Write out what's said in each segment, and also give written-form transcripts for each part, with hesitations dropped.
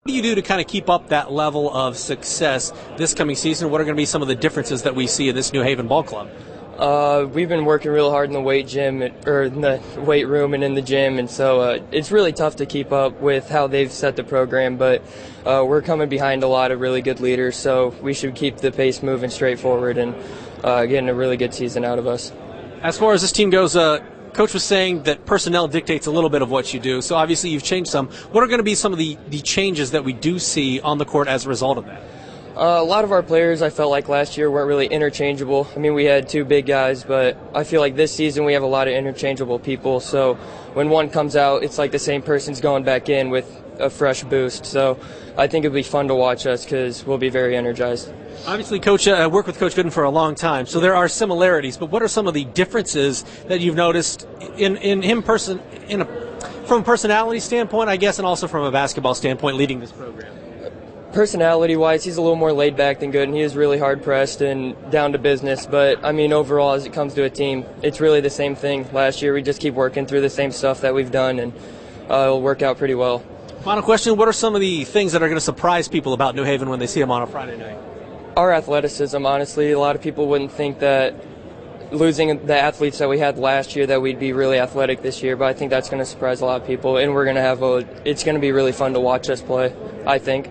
What do you do to kind of keep up that level of success this coming season? What are going to be some of the differences that we see in this New Haven ball club? We've been working real hard in the weight gym, or in the weight room and in the gym, and so it's really tough to keep up with how they've set the program, but we're coming behind a lot of really good leaders, so we should keep the pace moving straight forward and getting a really good season out of us. As far as this team goes, Coach was saying that personnel dictates a little bit of what you do, so obviously you've changed some. What are going to be some of the changes that we do see on the court as a result of that? A lot of our players, I felt like last year, weren't really interchangeable. I mean, we had two big guys, but I feel like this season we have a lot of interchangeable people. So when one comes out, it's like the same person's going back in with a fresh boost. So I think it'll be fun to watch us because we'll be very energized. Obviously, Coach, I worked with Coach Gooden for a long time, so there are similarities. But what are some of the differences that you've noticed in him from a personality standpoint, I guess, and also from a basketball standpoint, leading this program? Personality-wise, he's a little more laid-back than Gooden. He is really hard-pressed and down to business. But, I mean, overall, as it comes to a team, it's really the same thing. Last year, we just keep working through the same stuff that we've done, and it'll work out pretty well. Final question, what are some of the things that are going to surprise people about New Haven when they see them on a Friday night? Our athleticism, honestly. A lot of people wouldn't think that losing the athletes that we had last year that we'd be really athletic this year, but I think that's going to surprise a lot of people, and we're going to have it's going to be really fun to watch us play, I think.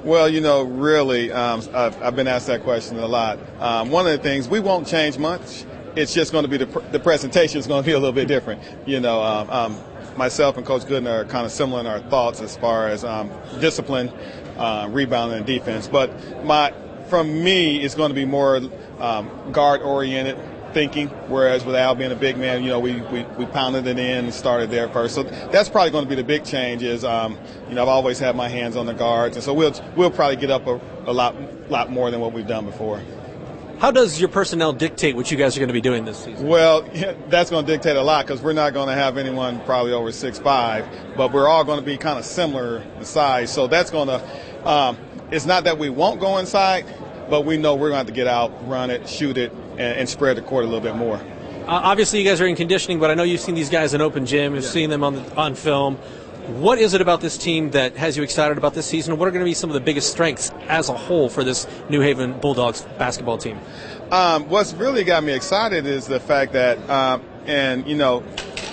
Well, really, I've been asked that question a lot. One of the things, we won't change much. It's just going to be the presentation is going to be a little bit different. Myself and Coach Gooden are kind of similar in our thoughts as far as discipline, rebounding, and defense. But from me, it's going to be more guard-oriented thinking, whereas with Al being a big man, we pounded it in and started there first. So that's probably going to be the big change is, I've always had my hands on the guards, and so we'll probably get up a lot more than what we've done before. How does your personnel dictate what you guys are going to be doing this season? Well, that's going to dictate a lot because we're not going to have anyone probably over 6'5", but we're all going to be kind of similar in size. So that's going to it's not that we won't go inside, but we know we're going to have to get out, run it, shoot it, and spread the court a little bit more. Obviously, you guys are in conditioning, but I know you've seen these guys in open gym. You've seen them on film. What is it about this team that has you excited about this season? What are going to be some of the biggest strengths as a whole for this New Haven Bulldogs basketball team? What's really got me excited is the fact that,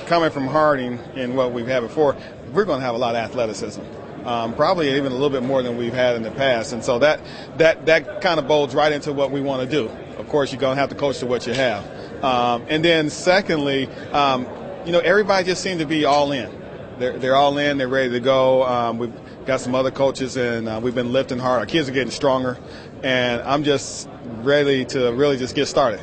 coming from Harding and what we've had before, we're going to have a lot of athleticism. Probably even a little bit more than we've had in the past. And so that kind of bolds right into what we want to do. Of course, you're going to have to coach to what you have. And then secondly, everybody just seemed to be all in. They're all in. They're ready to go. We've got some other coaches, and we've been lifting hard. Our kids are getting stronger, and I'm just ready to really just get started.